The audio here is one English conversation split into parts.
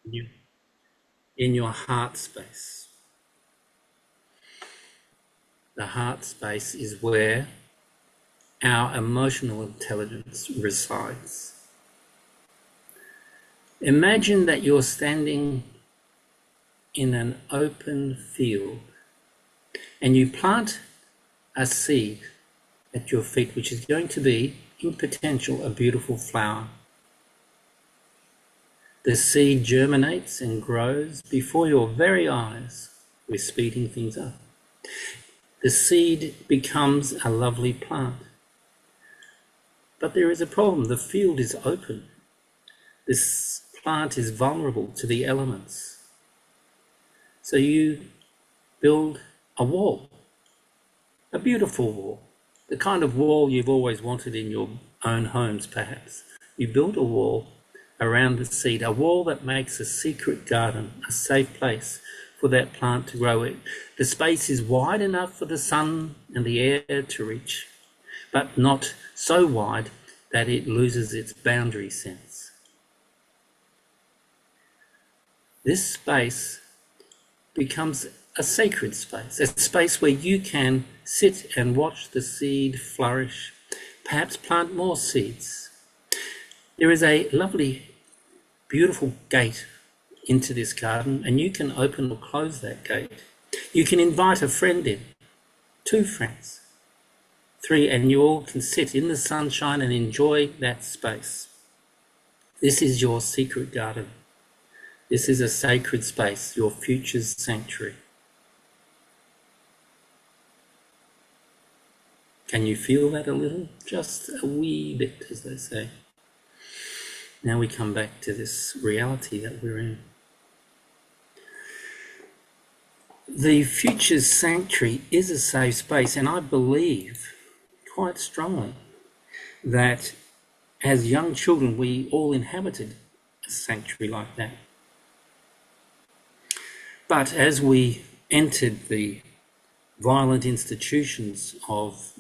you- in your heart space. The heart space is where our emotional intelligence resides. Imagine that you're standing in an open field and you plant a seed at your feet, which is going to be, in potential, a beautiful flower. The seed germinates and grows before your very eyes. We're speeding things up. The seed becomes a lovely plant. But there is a problem. The field is open. This plant is vulnerable to the elements. So you build a wall, a beautiful wall, the kind of wall you've always wanted in your own homes, perhaps. You build a wall around the seed, a wall that makes a secret garden, a safe place for that plant to grow in. The space is wide enough for the sun and the air to reach, but not so wide that it loses its boundary sense. This space becomes a sacred space, a space where you can sit and watch the seed flourish, perhaps plant more seeds. There is a lovely, beautiful gate into this garden, and you can open or close that gate. You can invite a friend in, 2 friends, 3, and you all can sit in the sunshine and enjoy that space. This is your secret garden. This is a sacred space, your future's sanctuary. Can you feel that a little? Just a wee bit, as they say. Now we come back to this reality that we're in. The future's sanctuary is a safe space, and I believe quite strongly that as young children we all inhabited a sanctuary like that. But as we entered the violent institutions of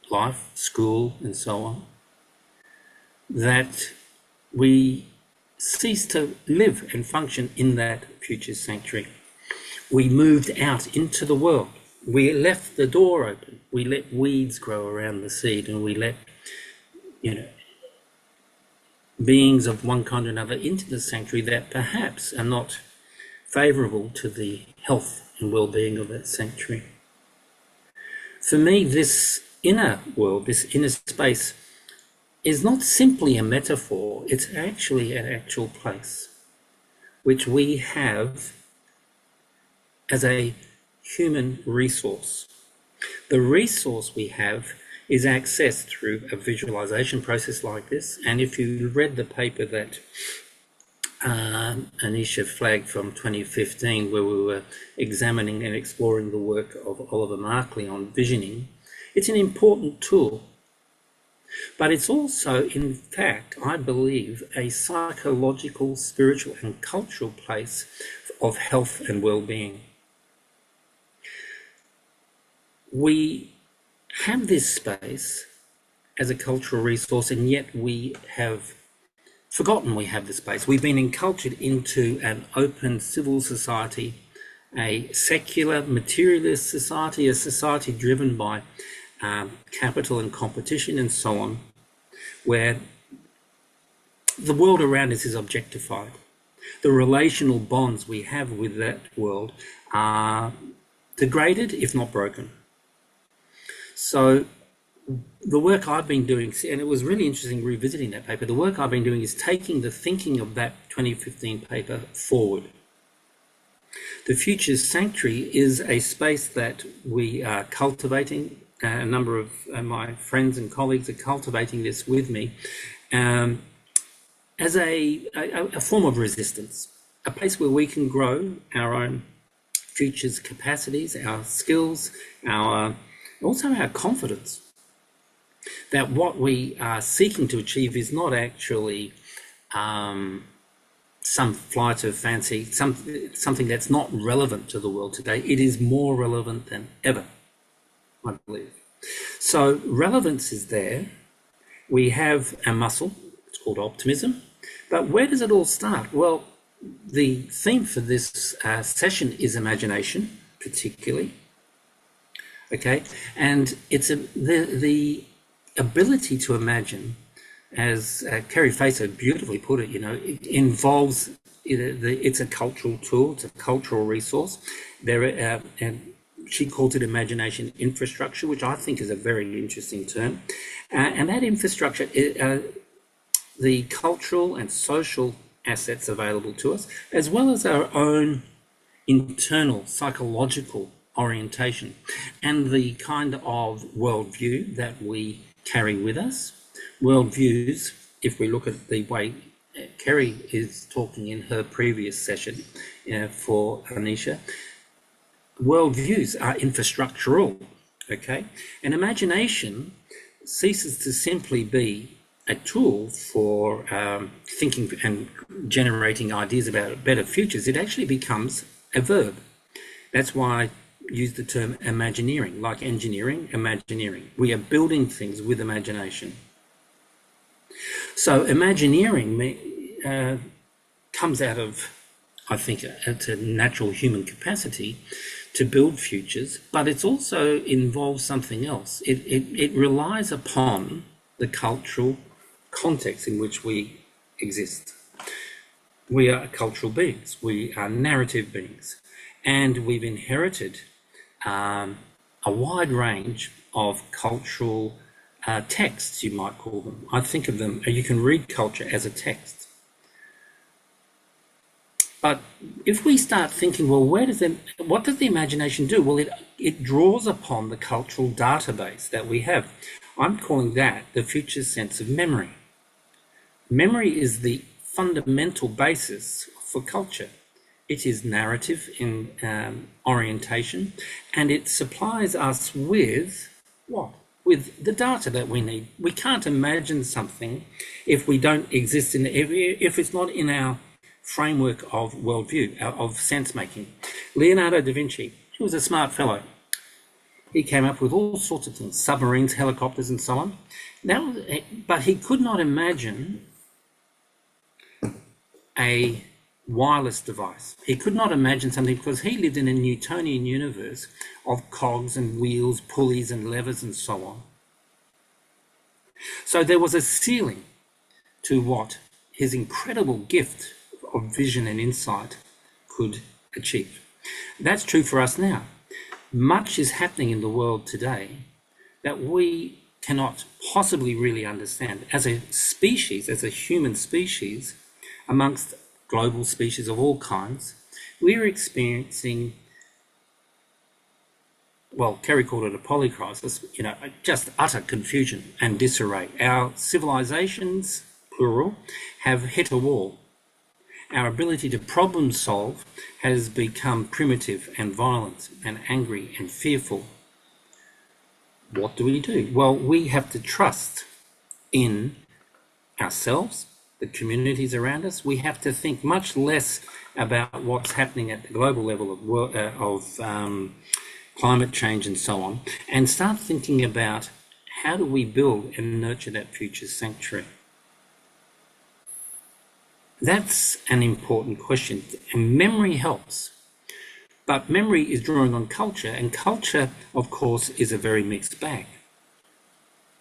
life, school and so on, that we ceased to live and function in that future sanctuary. We moved out into the world. We left the door open. We let weeds grow around the seed, and we let, beings of one kind or another into the sanctuary that perhaps are not favourable to the health and well-being of that sanctuary. For me, this inner world, this inner space, is not simply a metaphor, it's actually an actual place which we have as a human resource. The resource we have is accessed through a visualization process like this, and if you read the paper that Anisha flagged from 2015, where we were examining and exploring the work of Oliver Markley on visioning, it's an important tool. But it's also, in fact, I believe, a psychological, spiritual and cultural place of health and well-being. We have this space as a cultural resource, and yet we have forgotten we have the space. We've been encultured into an open civil society, a secular materialist society, a society driven by capital and competition and so on, where the world around us is objectified. The relational bonds we have with that world are degraded, if not broken. So the work I've been doing, and it was really interesting revisiting that paper, the work I've been doing is taking the thinking of that 2015 paper forward. The Future's Sanctuary is a space that we are cultivating. A number of my friends and colleagues are cultivating this with me as a form of resistance, a place where we can grow our own future's capacities, our skills, also our confidence that what we are seeking to achieve is not actually some flight of fancy, something that's not relevant to the world today. It is more relevant than ever, I believe. So relevance is there. We have a muscle, it's called optimism. But where does it all start? Well, the theme for this session is imagination, particularly. Okay, and it's the ability to imagine, as Kerry Facer beautifully put it, it involves, it's a cultural tool, it's a cultural resource. And she calls it imagination infrastructure, which I think is a very interesting term. And that infrastructure, the cultural and social assets available to us, as well as our own internal psychological orientation and the kind of worldview that we carry with us. Worldviews, if we look at the way Kerry is talking in her previous session for Anisha, worldviews are infrastructural, okay? And imagination ceases to simply be a tool for thinking and generating ideas about better futures. It actually becomes a verb. That's why I use the term Imagineering, like engineering, Imagineering. We are building things with imagination. So Imagineering comes out of, I think, it's a natural human capacity to build futures, but it also involves something else. It relies upon the cultural context in which we exist. We are cultural beings, we are narrative beings, and we've inherited a wide range of cultural texts, you might call them. I think of them, you can read culture as a text. But if we start thinking, well, what does the imagination do? Well, it draws upon the cultural database that we have. I'm calling that the future sense of memory. Memory is the fundamental basis for culture. It is narrative in orientation, and it supplies us with what? With the data that we need. We can't imagine something if we don't exist if it's not in our framework of worldview, of sense making. Leonardo da Vinci, he was a smart fellow. He came up with all sorts of things, submarines, helicopters, and so on. But he could not imagine a wireless device. He could not imagine something because he lived in a Newtonian universe of cogs and wheels, pulleys and levers and so on. So there was a ceiling to what his incredible gift of vision and insight could achieve. That's true for us now. Much is happening in the world today that we cannot possibly really understand. As a species, as a human species, amongst global species of all kinds, we're experiencing, well, Kerry called it a polycrisis, just utter confusion and disarray. Our civilizations, plural, have hit a wall. Our ability to problem solve has become primitive and violent and angry and fearful. What do? Well, we have to trust in ourselves, the communities around us. We have to think much less about what's happening at the global level of climate change and so on, and start thinking about how do we build and nurture that future sanctuary. That's an important question, and memory helps. But memory is drawing on culture, and culture, of course, is a very mixed bag.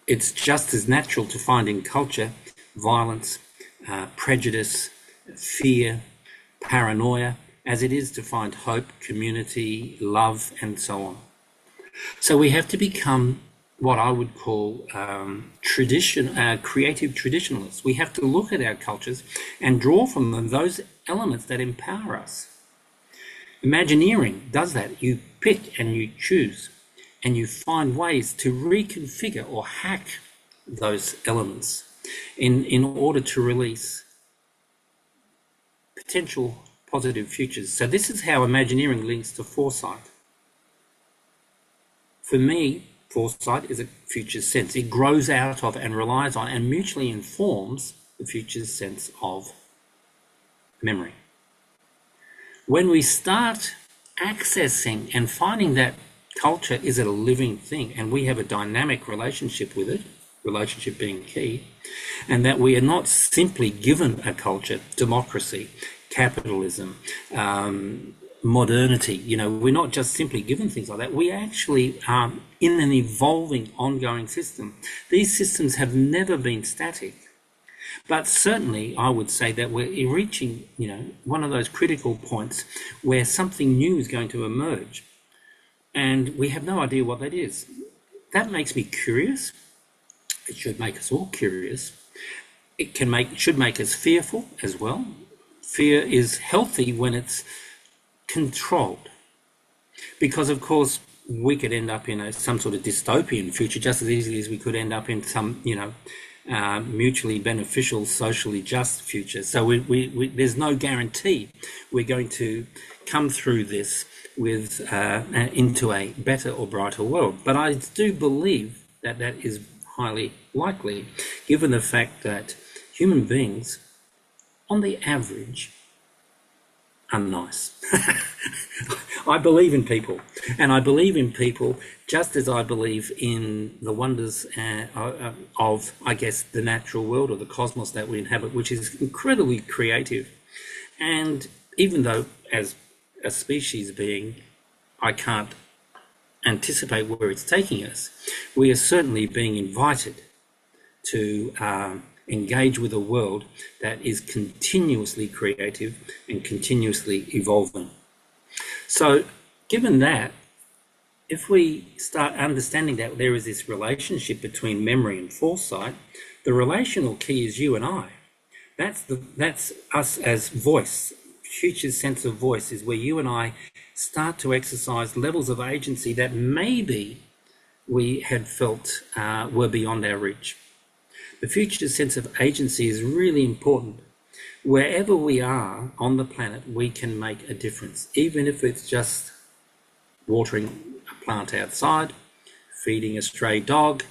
It's just as natural to find in culture violence, prejudice, fear, paranoia, as it is to find hope, community, love, and so on. So we have to become what I would call creative traditionalists. We have to look at our cultures and draw from them those elements that empower us. Imagineering does that. You pick and you choose, and you find ways to reconfigure or hack those elements in order to release potential positive futures. So this is how Imagineering links to foresight. For me, foresight is a future sense. It grows out of and relies on and mutually informs the future sense of memory. When we start accessing and finding that culture is a living thing and we have a dynamic relationship with it, relationship being key, and that we are not simply given a culture, democracy, capitalism, modernity. You know, we're not just simply given things like that. We actually are in an evolving, ongoing system. These systems have never been static. But certainly, I would say that we're reaching, you know, one of those critical points where something new is going to emerge, and we have no idea what that is. That makes me curious. It should make us all curious. It should make us fearful as well. Fear is healthy when it's controlled, because of course we could end up in some sort of dystopian future just as easily as we could end up in some, you know, mutually beneficial, socially just future. So there's no guarantee we're going to come through this with into a better or brighter world. But I do believe that that is highly likely, given the fact that human beings, on the average, are nice. I believe in people, and I believe in people just as I believe in the wonders of, I guess, the natural world or the cosmos that we inhabit, which is incredibly creative. And even though, as a species being, I can't anticipate where it's taking us, we are certainly being invited to engage with a world that is continuously creative and continuously evolving. So given that, if we start understanding that there is this relationship between memory and foresight, the relational key is you and I. That's us as voice. Future sense of voice is where you and I start to exercise levels of agency that maybe we had felt were beyond our reach. The future sense of agency is really important. Wherever we are on the planet, we can make a difference, even if it's just watering a plant outside, feeding a stray dog,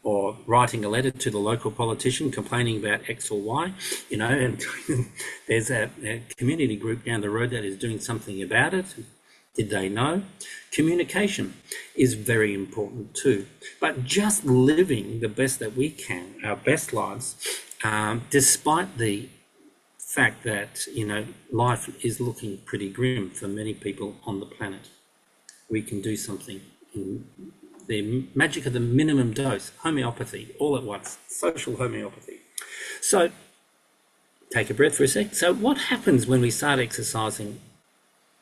or writing a letter to the local politician complaining about X or Y, you know, and there's a community group down the road that is doing something about it. Did they know? Communication is very important too. But just living the best that we can, our best lives, despite the fact that, you know, life is looking pretty grim for many people on the planet, we can do something. In the magic of the minimum dose, homeopathy, all at once, social homeopathy. So take a breath for a sec. So what happens when we start exercising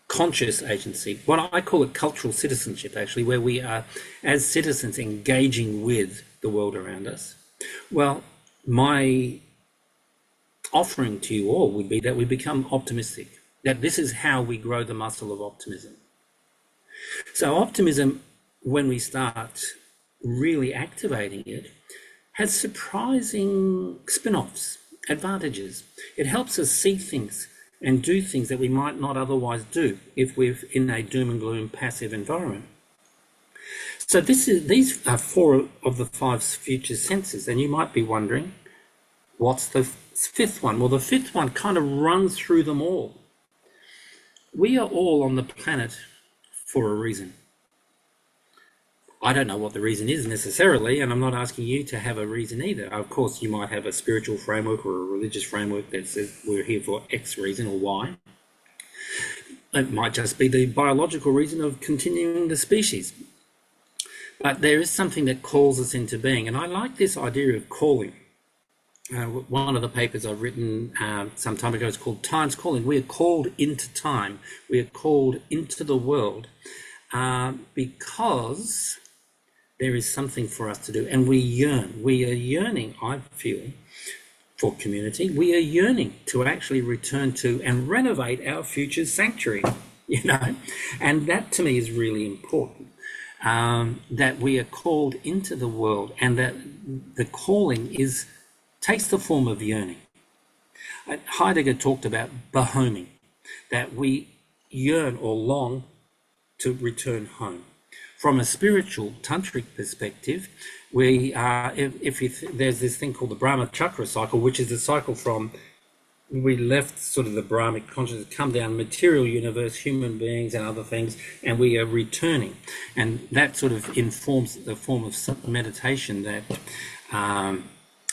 conscious agency? What I call it cultural citizenship, actually, where we are, as citizens, engaging with the world around us. Well, my offering to you all would be that we become optimistic, that this is how we grow the muscle of optimism. So optimism, when we start really activating it, has surprising spin-offs, advantages. It helps us see things and do things that we might not otherwise do if we're in a doom and gloom passive environment. So these are 4 of the 5 future senses, and you might be wondering, what's the 5th one? Well, the 5th one kind of runs through them all. We are all on the planet for a reason. I don't know what the reason is necessarily, and I'm not asking you to have a reason either. Of course, you might have a spiritual framework or a religious framework that says we're here for X reason or Y. It might just be the biological reason of continuing the species. But there is something that calls us into being, and I like this idea of calling. One of the papers I've written some time ago is called Time's Calling. We are called into time. We are called into the world because there is something for us to do, and we yearn. We are yearning, I feel, for community. We are yearning to actually return to and renovate our future sanctuary, you know, and that to me is really important. That we are called into the world, and that the calling takes the form of yearning. Heidegger talked about behoming, that we yearn or long to return home. From a spiritual tantric perspective, there's this thing called the Brahma Chakra cycle, which is a cycle from we left sort of the Brahmic consciousness, come down material universe, human beings and other things, and we are returning. And that sort of informs the form of meditation that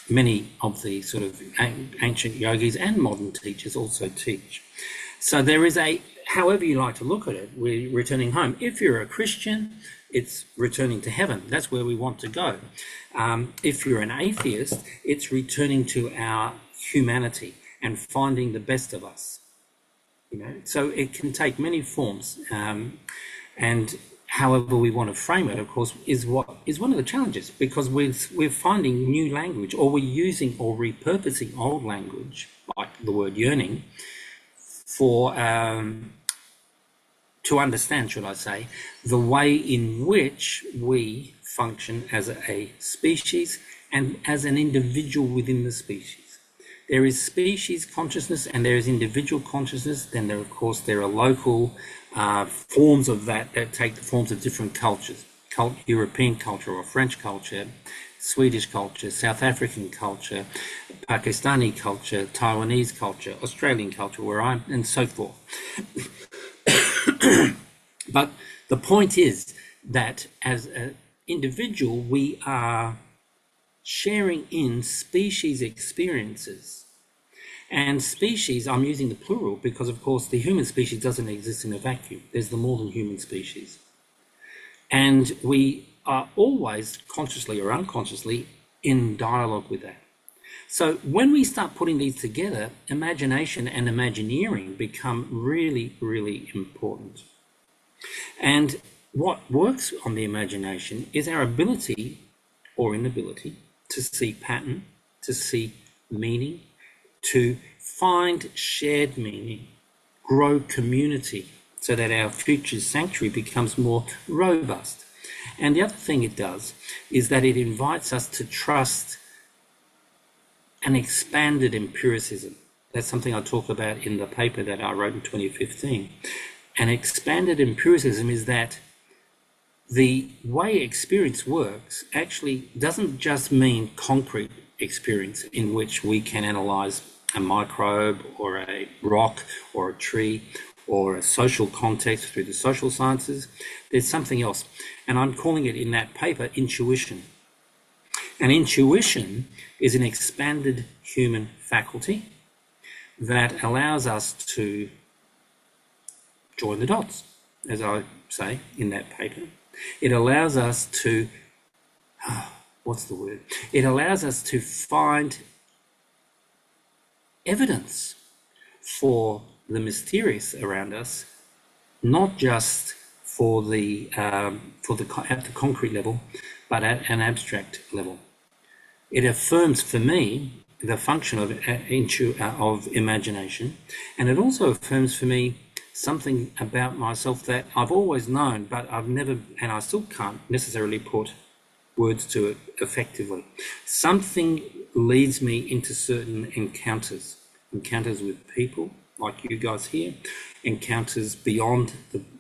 many of the sort of ancient yogis and modern teachers also teach. So there is however you like to look at it, we're returning home. If you're a Christian, it's returning to heaven. That's where we want to go. If you're an atheist, it's returning to our humanity and finding the best of us. So it can take many forms, and however we want to frame it, of course, is one of the challenges, because we're finding new language, or we're using or repurposing old language, like the word yearning, for to understand, should I say, the way in which we function as a species and as an individual within the species. There is species consciousness and there is individual consciousness. Then there are local forms of that take the forms of different cultures, European culture or French culture, Swedish culture, South African culture, Pakistani culture, Taiwanese culture, Australian culture, and so forth. But the point is that as an individual, we are sharing in species experiences. And species, I'm using the plural because, of course, the human species doesn't exist in a vacuum. There's the more than human species. And we are always, consciously or unconsciously, in dialogue with that. So when we start putting these together, imagination and Imagineering become really, really important. And what works on the imagination is our ability or inability to see pattern, to see meaning, to find shared meaning, grow community, so that our future sanctuary becomes more robust. And the other thing it does is that it invites us to trust an expanded empiricism. That's something I talk about in the paper that I wrote in 2015. An expanded empiricism is that the way experience works actually doesn't just mean concrete experience in which we can analyze a microbe or a rock or a tree or a social context through the social sciences. There's something else, and I'm calling it in that paper intuition. And intuition is an expanded human faculty that allows us to join the dots, as I say in that paper. It allows us to, It allows us to find evidence for the mysterious around us, not just at the concrete level, but at an abstract level. It affirms for me the function of imagination, and it also affirms for me something about myself that I've always known, but I've never, and I still can't necessarily put words to it effectively. Something leads me into certain encounters with people like you guys here, encounters beyond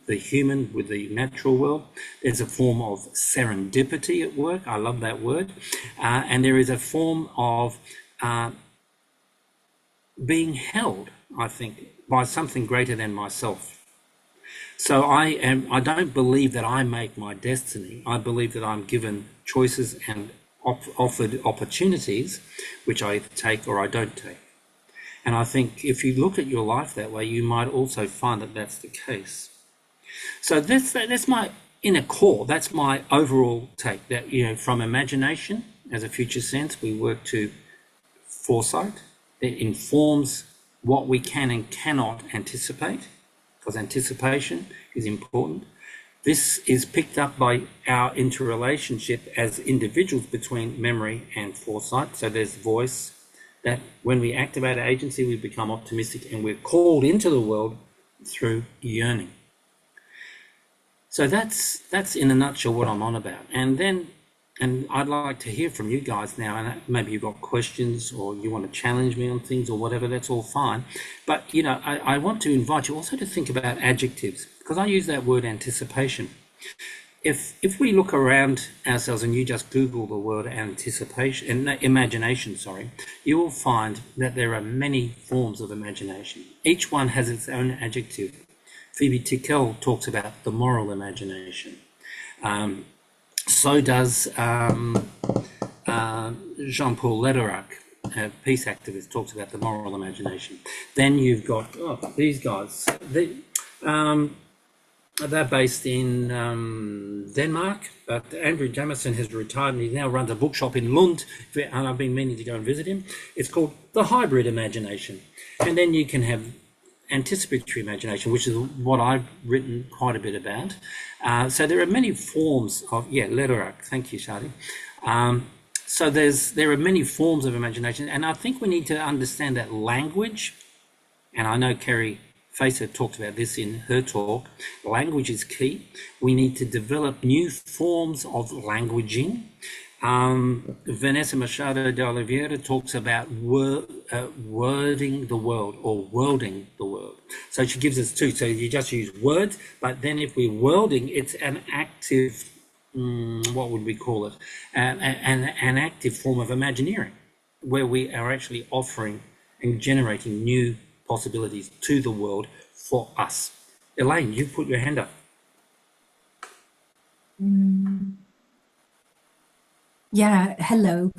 the human with the natural world. There's a form of serendipity at work. I love that word. And there is a form of being held, I think, by something greater than myself. So I don't believe that I make my destiny. I believe that I'm given choices and offered opportunities, which I take or I don't take. And I think if you look at your life that way, you might also find that that's the case. So that's my inner core. That's my overall take. That, from imagination as a future sense, we work to foresight. It informs what we can and cannot anticipate, because anticipation is important. This is picked up by our interrelationship as individuals between memory and foresight. So there's voice, that when we activate our agency, we become optimistic and we're called into the world through yearning. So that's in a nutshell what I'm on about. And I'd like to hear from you guys now, and maybe you've got questions or you want to challenge me on things or whatever, that's all fine. But, I want to invite you also to think about adjectives, because I use that word anticipation. If we look around ourselves and you just Google the word imagination, you will find that there are many forms of imagination. Each one has its own adjective. Phoebe Tickell talks about the moral imagination. So does Jean-Paul Lederach, a peace activist, talks about the moral imagination. Then you've got these guys. They're based in Denmark, but Andrew Jamison has retired and he now runs a bookshop in Lund, and I've been meaning to go and visit him. It's called The Hybrid Imagination. And then you can have anticipatory imagination, which is what I've written quite a bit about. So there are many forms of, Lederach, thank you, Shadi. So there are many forms of imagination, and I think we need to understand that language, and I know Kerry Facer talked about this in her talk, language is key. We need to develop new forms of languaging. Vanessa Machado de Oliveira talks about wording the world, or worlding the world. So she gives us two. So you just use words, but then if we're worlding, it's an active, what would we call it? An active form of Imagineering, where we are actually offering and generating new possibilities to the world for us. Elaine, you put your hand up. Yeah, hello.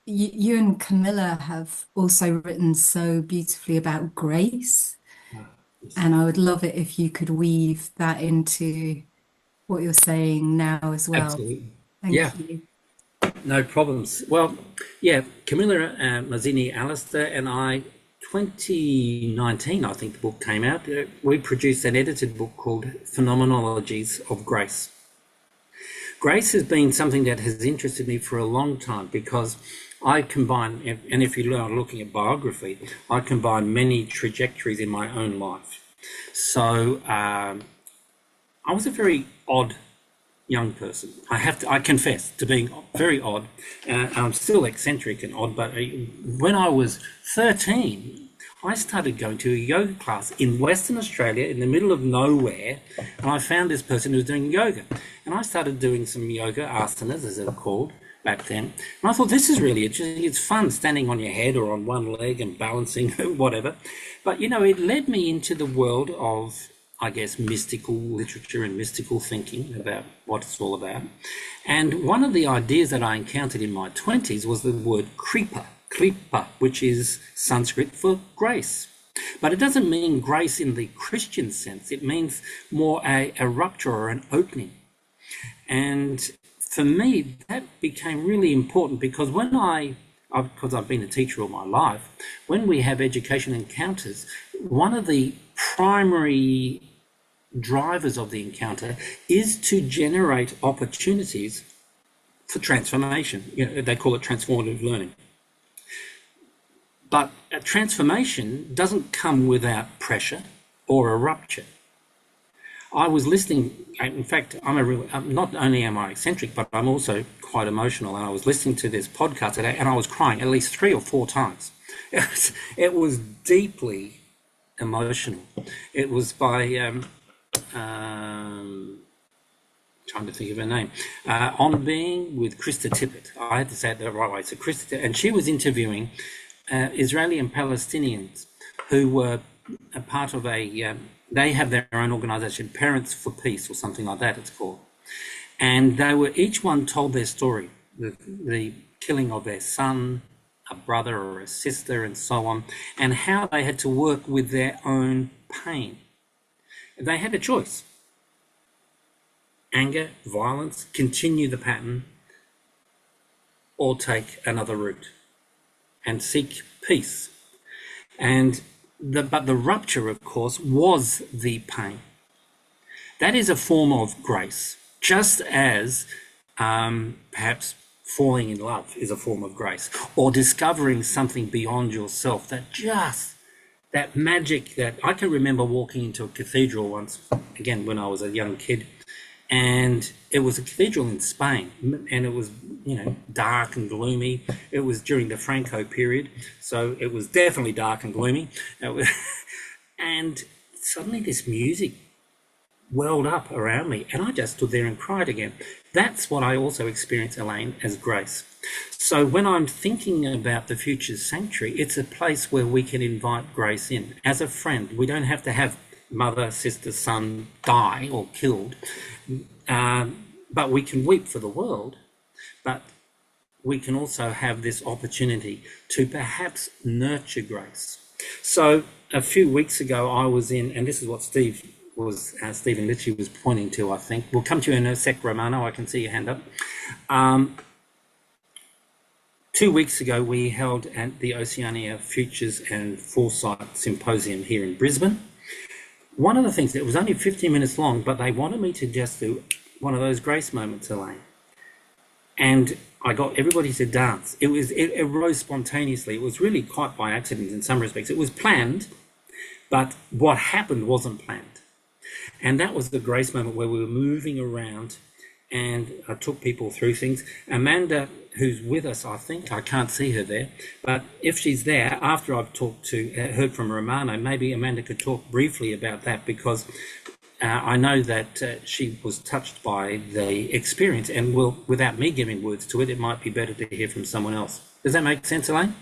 You and Camilla have also written so beautifully about grace, and I would love it if you could weave that into what you're saying now as well. Absolutely. Thank you. No problems. Well, Camilla Mazzini Alistair and I, 2019, I think the book came out, we produced an edited book called Phenomenologies of Grace. Grace has been something that has interested me for a long time, because I combine, and if you are looking at biography, I combine many trajectories in my own life. So I was a very odd young person. I confess to being very odd. I'm still eccentric and odd, but when I was 13, I started going to a yoga class in Western Australia in the middle of nowhere, and I found this person who was doing yoga. And I started doing some yoga asanas, as they were called back then. And I thought, this is really interesting. It's fun standing on your head or on one leg and balancing, whatever. But, it led me into the world of, I guess, mystical literature and mystical thinking about what it's all about. And one of the ideas that I encountered in my 20s was the word kripa, which is Sanskrit for grace. But it doesn't mean grace in the Christian sense. It means more a rupture or an opening. And for me, that became really important, because because I've been a teacher all my life, when we have education encounters, one of the primary drivers of the encounter is to generate opportunities for transformation. They call it transformative learning. But a transformation doesn't come without pressure or a rupture. I was listening, in fact, not only am I eccentric, but I'm also quite emotional. And I was listening to this podcast today and I was crying at least 3 or 4 times. It was deeply emotional. It was by, trying to think of her name, On Being with Krista Tippett. I had to say it the right way. So Krista, and she was interviewing Israeli and Palestinians who were a part of they have their own organization, Parents for Peace or something like that it's called. And they were, each one told their story, the killing of their son, a brother or a sister and so on, and how they had to work with their own pain. They had a choice. Anger, violence, continue the pattern, or take another route and seek peace. But the rupture, of course, was the pain. That is a form of grace, just as perhaps falling in love is a form of grace, or discovering something beyond yourself, that magic that I can remember walking into a cathedral once, again, when I was a young kid, and it was a cathedral in Spain, and it was, dark and gloomy. It was during the Franco period, so it was definitely dark and gloomy. And suddenly this music welled up around me, and I just stood there and cried again. That's what I also experience, Elaine, as grace. So when I'm thinking about the future sanctuary, it's a place where we can invite grace in. As a friend, we don't have to have mother, sister, son die or killed, but we can weep for the world. but we can also have this opportunity to perhaps nurture grace. So a few weeks ago, I was in, and this is what Stephen Litchie was pointing to, I think. We'll come to you in a sec, Romano. I can see your hand up. 2 weeks ago, we held at the Oceania Futures and Foresight Symposium here in Brisbane. One of the things, it was only 15 minutes long, but they wanted me to just do one of those grace moments, Elaine. And I got everybody to dance. It arose spontaneously. It was really quite by accident in some respects. It was planned, but what happened wasn't planned. And that was the grace moment where we were moving around and I took people through things. Amanda, who's with us, I think, I can't see her there, but if she's there, after I've heard from Romano, maybe Amanda could talk briefly about that, because I know that she was touched by the experience, and without me giving words to it, it might be better to hear from someone else. Does that make sense, Elaine?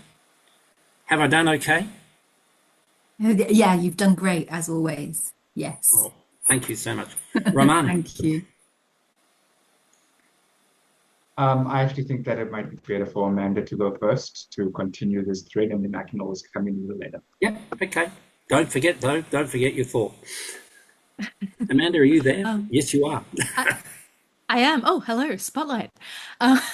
Have I done okay? Yeah, you've done great as always. Yes. Oh, thank you so much. Romano. Thank you. I actually think that it might be better for Amanda to go first to continue this thread, and then I can always come in a little later. Yep, okay. Don't forget your thought. Amanda, are you there? Yes, you are. I am. Oh, hello, Spotlight.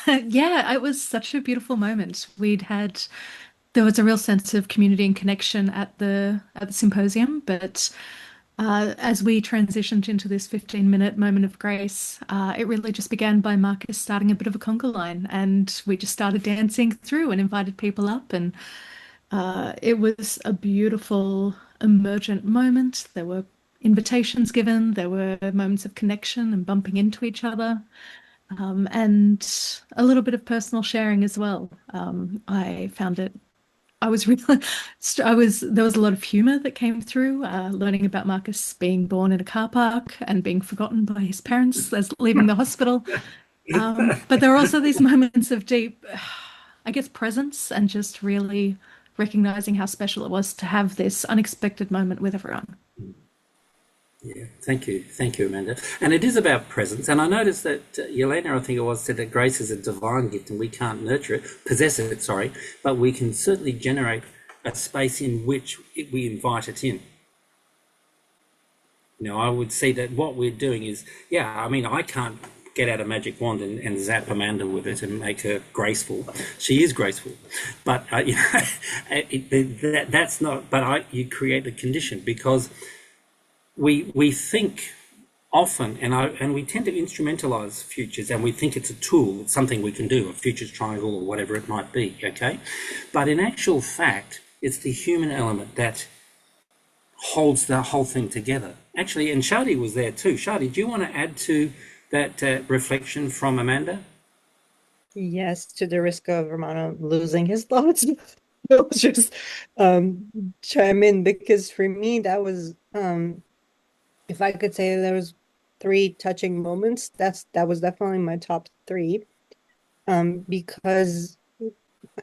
Yeah, it was such a beautiful moment. There was a real sense of community and connection at the symposium, but as we transitioned into this 15-minute moment of grace, it really just began by Marcus starting a bit of a conga line, and we just started dancing through and invited people up, and it was a beautiful emergent moment. There were invitations given, there were moments of connection and bumping into each other, and a little bit of personal sharing as well. I found it I was really, there was a lot of humor that came through, learning about Marcus being born in a car park and being forgotten by his parents as leaving the hospital. But there were also these moments of deep, I guess, presence and just really recognizing how special it was to have this unexpected moment with everyone. Yeah, thank you, Amanda. And it is about presence. And I noticed that Yelena, I think it was, said that grace is a divine gift and we can't possess it, but we can certainly generate a space in which we invite it in. You know, I would see that what we're doing is, I can't get out a magic wand and zap Amanda with it and make her graceful. She is graceful, but that's not. But you create the condition, because we think often, and we tend to instrumentalize futures, and we think it's a tool, it's something we can do, a futures triangle or whatever it might be, okay? But in actual fact, it's the human element that holds the whole thing together. Actually, and Shadi was there too. Shadi, do you want to add to that reflection from Amanda? Yes, to the risk of Romano losing his thoughts. I'll just chime in, because for me that was if I could say there was 3 touching moments, that was definitely my top 3. Because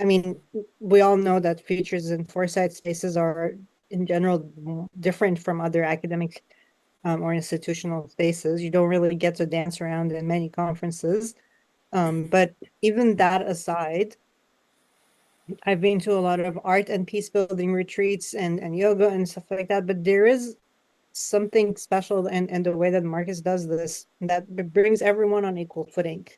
I mean, we all know that futures and foresight spaces are in general different from other academic or institutional spaces. You don't really get to dance around in many conferences. But even that aside, I've been to a lot of art and peace building retreats and yoga and stuff like that, but there is something special and the way that Marcus does this, that brings everyone on equal footing.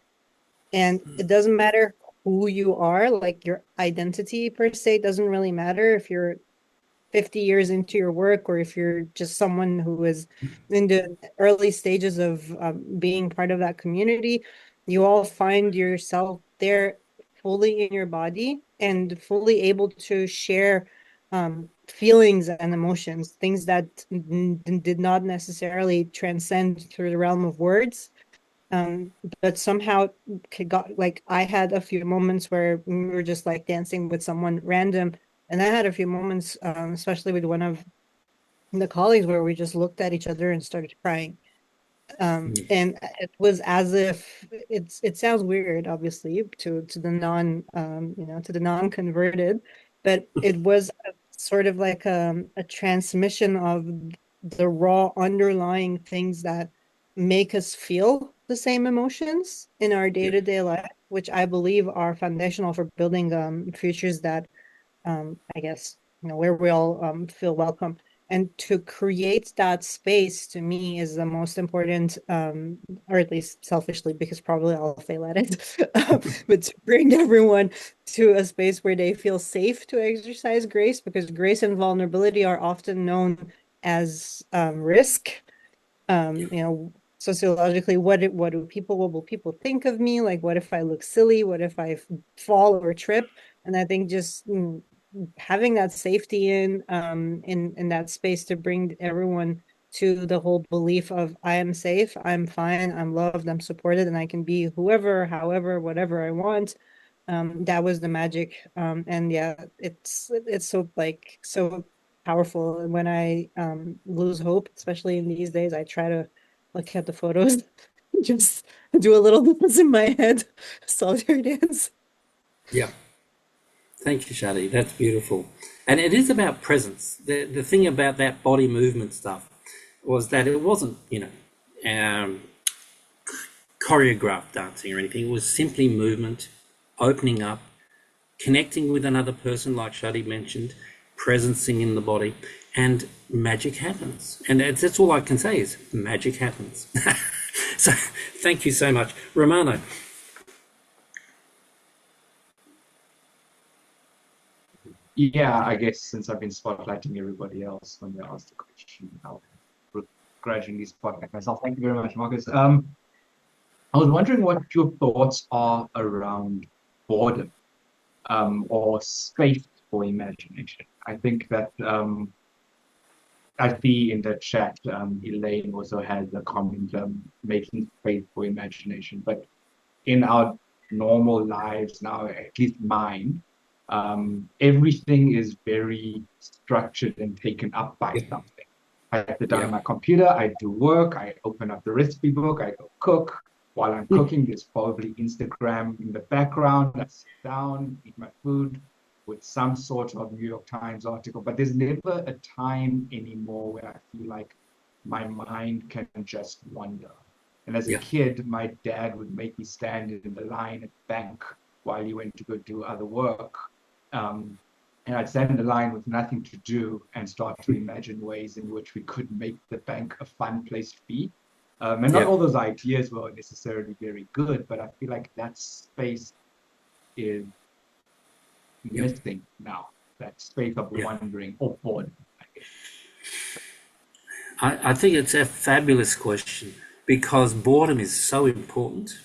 And it doesn't matter who you are, like your identity per se doesn't really matter if you're 50 years into your work or if you're just someone who is in the early stages of being part of that community. You all find yourself there fully in your body and fully able to share feelings and emotions, things that did not necessarily transcend through the realm of words. But somehow I had a few moments where we were just like dancing with someone random. And I had a few moments, especially with one of the colleagues, where we just looked at each other and started crying. And it was as if it sounds weird, obviously, to the non-converted, but it was sort of like a transmission of the raw underlying things that make us feel the same emotions in our day-to-day life. which I believe are foundational for building futures that I guess, where we all feel welcome. And to create that space to me is the most important, or at least selfishly, because probably I'll fail at it, but to bring everyone to a space where they feel safe to exercise grace, because grace and vulnerability are often known as risk. Sociologically, what will people think of me? Like, what if I look silly? What if I fall or trip? And I think just having that safety in that space to bring everyone to the whole belief of I am safe, I'm fine, I'm loved, I'm supported, and I can be whoever, however, whatever I want. That was the magic. And yeah, it's so powerful. And when I lose hope, especially in these days, I try to look at the photos, just do a little dance in my head, solitary dance. Yeah. Thank you, Shadi. That's beautiful. And it is about presence. The thing about that body movement stuff was that it wasn't, choreographed dancing or anything. It was simply movement, opening up, connecting with another person, like Shadi mentioned, presencing in the body, and magic happens. And that's all I can say is magic happens. So thank you so much. Romano. Yeah, I guess since I've been spotlighting everybody else when they ask the question, I'll gradually spotlight myself. Thank you very much, Marcus. I was wondering what your thoughts are around boredom or space for imagination. I think that I see in the chat, Elaine also has a comment making space for imagination. But in our normal lives now, at least mine, everything is very structured and taken up by something. I sit down on my computer, I do work, I open up the recipe book, I go cook. While I'm cooking, there's probably Instagram in the background. I sit down, eat my food with some sort of New York Times article, but there's never a time anymore where I feel like my mind can just wander. And as a kid, my dad would make me stand in the line at the bank while he went to go do other work. And I'd stand in the line with nothing to do and start to imagine ways in which we could make the bank a fun place to be. And not all those ideas were necessarily very good, but I feel like that space is missing now, that space of wondering or boredom, I guess. I think it's a fabulous question because boredom is so important.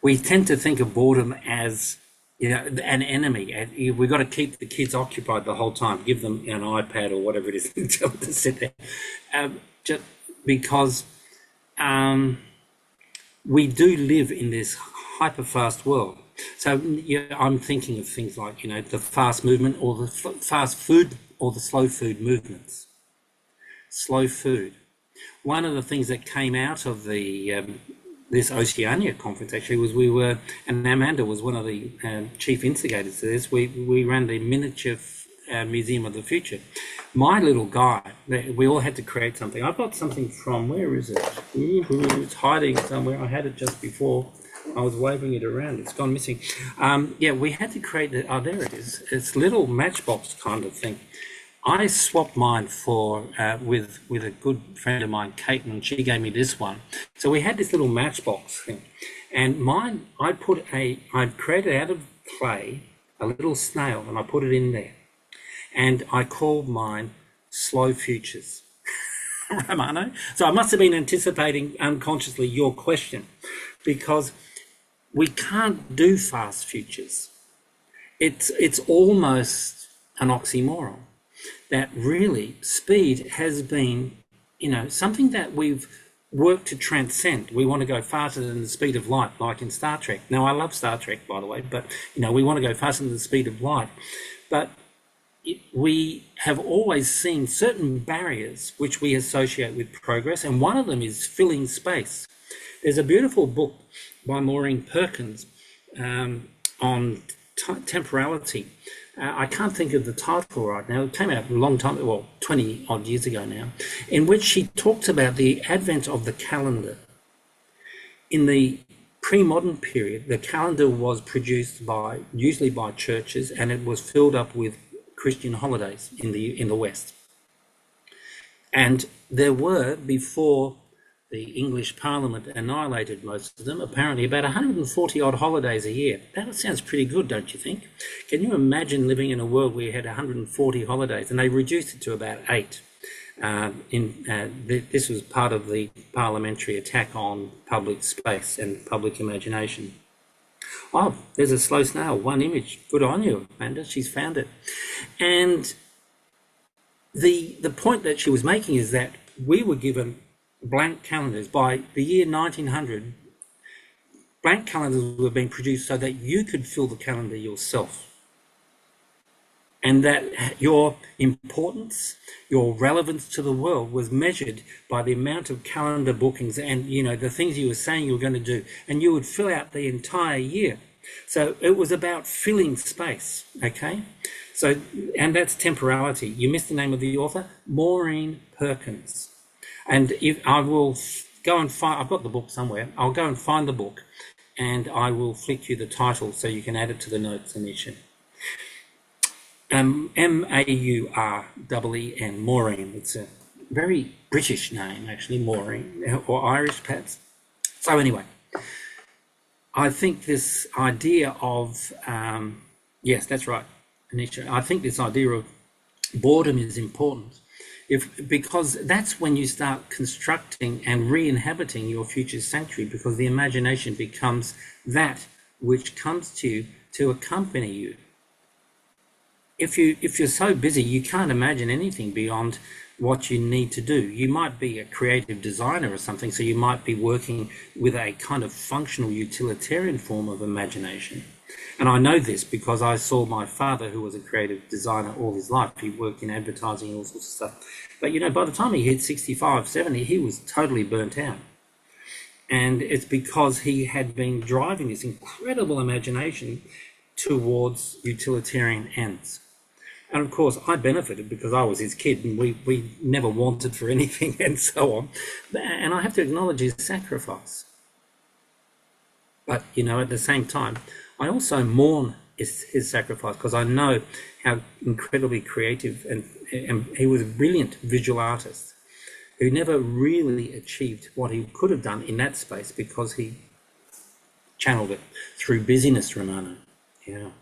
We tend to think of boredom as an enemy. We've got to keep the kids occupied the whole time, give them an iPad or whatever it is, and tell them to sit there. Just because we do live in this hyper-fast world. So I'm thinking of things like, the fast movement or the fast food or the slow food movements. Slow food. One of the things that came out of the this Oceania conference actually was and Amanda was one of the chief instigators to this. We ran the miniature Museum of the Future. My little guy, we all had to create something. I've got something from, where is it? It's hiding somewhere. I had it just before. I was waving it around. It's gone missing. We had to create there it is. It's a little matchbox kind of thing. I swapped mine with a good friend of mine, Kate, and she gave me this one. So we had this little matchbox thing. And mine, I'd created out of clay a little snail and I put it in there. And I called mine Slow Futures. Romano. So I must have been anticipating unconsciously your question, because we can't do fast futures. It's almost an oxymoron. That really speed has been, something that we've worked to transcend. We want to go faster than the speed of light, like in Star Trek. Now, I love Star Trek, by the way, but, we want to go faster than the speed of light. But we have always seen certain barriers which we associate with progress, and one of them is filling space. There's a beautiful book by Maureen Perkins on temporality. I can't think of the title right now. It came out a long time, 20 odd years ago now, in which she talks about the advent of the calendar in the pre-modern period, the calendar was produced usually by churches, and it was filled up with Christian holidays in the West. And there were, before the English Parliament annihilated most of them, apparently about 140 odd holidays a year. That sounds pretty good, don't you think? Can you imagine living in a world where you had 140 holidays, and they reduced it to about 8? This was part of the parliamentary attack on public space and public imagination. Oh, there's a slow snail, one image. Good on you, Amanda, she's found it. And the point that she was making is that we were given blank calendars. By the year 1900, blank calendars were being produced so that you could fill the calendar yourself. And that your importance, your relevance to the world was measured by the amount of calendar bookings and, you know, the things you were saying you were going to do. And you would fill out the entire year. So it was about filling space, okay? So, and that's temporality. You missed the name of the author, Maureen Perkins. And if I will go and find, I've got the book somewhere, I'll go and find the book and I will flick you the title so you can add it to the notes, Anisha. M-A-U-R-E-E-N, Maureen. It's a very British name, actually, Maureen, or Irish perhaps. So anyway, I think this idea of, yes, that's right, Anisha. I think this idea of boredom is important, because that's when you start constructing and re-inhabiting your future sanctuary, because the imagination becomes that which comes to you to accompany you. If you're so busy, you can't imagine anything beyond what you need to do. You might be a creative designer or something, so you might be working with a kind of functional utilitarian form of imagination. And I know this because I saw my father, who was a creative designer all his life. He worked in advertising and all sorts of stuff. But, you know, by the time he hit 65, 70, he was totally burnt out. And it's because he had been driving this incredible imagination towards utilitarian ends. And of course, I benefited because I was his kid and we never wanted for anything and so on. And I have to acknowledge his sacrifice. But, you know, at the same time, I also mourn his sacrifice because I know how incredibly creative and he was a brilliant visual artist who never really achieved what he could have done in that space because he channeled it through busyness, Ramona. Yeah.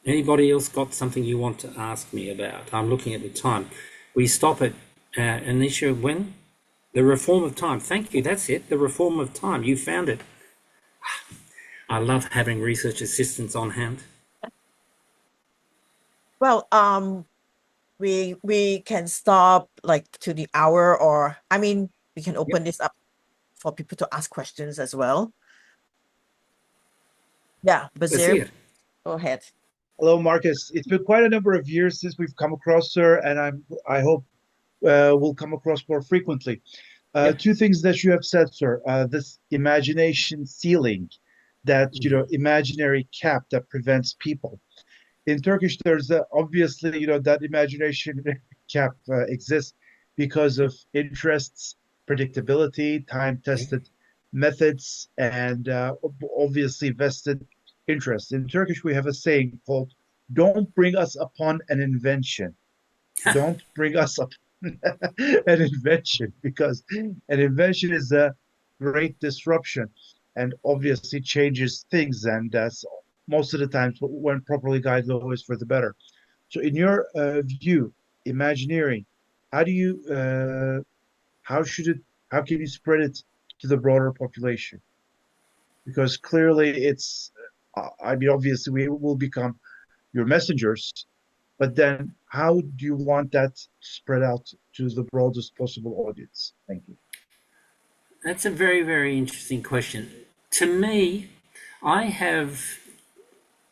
Anybody else got something you want to ask me about? I'm looking at the time. We stop at Anisha, when? The reform of time. Thank you, that's it, the reform of time. You found it. I love having research assistants on hand. Well, we can stop like to the hour, or I mean, we can open this up for people to ask questions as well. Yeah, Bussey, go ahead. Hello, Marcus. It's been quite a number of years since we've come across her, and I hope we'll come across more frequently. Two things that you have said, sir. This imagination ceiling, that, you know, imaginary cap that prevents people. In Turkish, there's obviously, you know, that imagination cap exists because of interests, predictability, time-tested methods, and obviously vested interest. In Turkish, we have a saying called, "Don't bring us upon an invention." Don't bring us up an invention, because an invention is a great disruption and obviously changes things. And most of the times, when properly guided, always for the better. So in your view, Imagineering, how can you spread it to the broader population? Because clearly it's, I mean, obviously we will become your messengers, but then how do you want that spread out to the broadest possible audience? Thank you. That's a very, very interesting question. To me, I have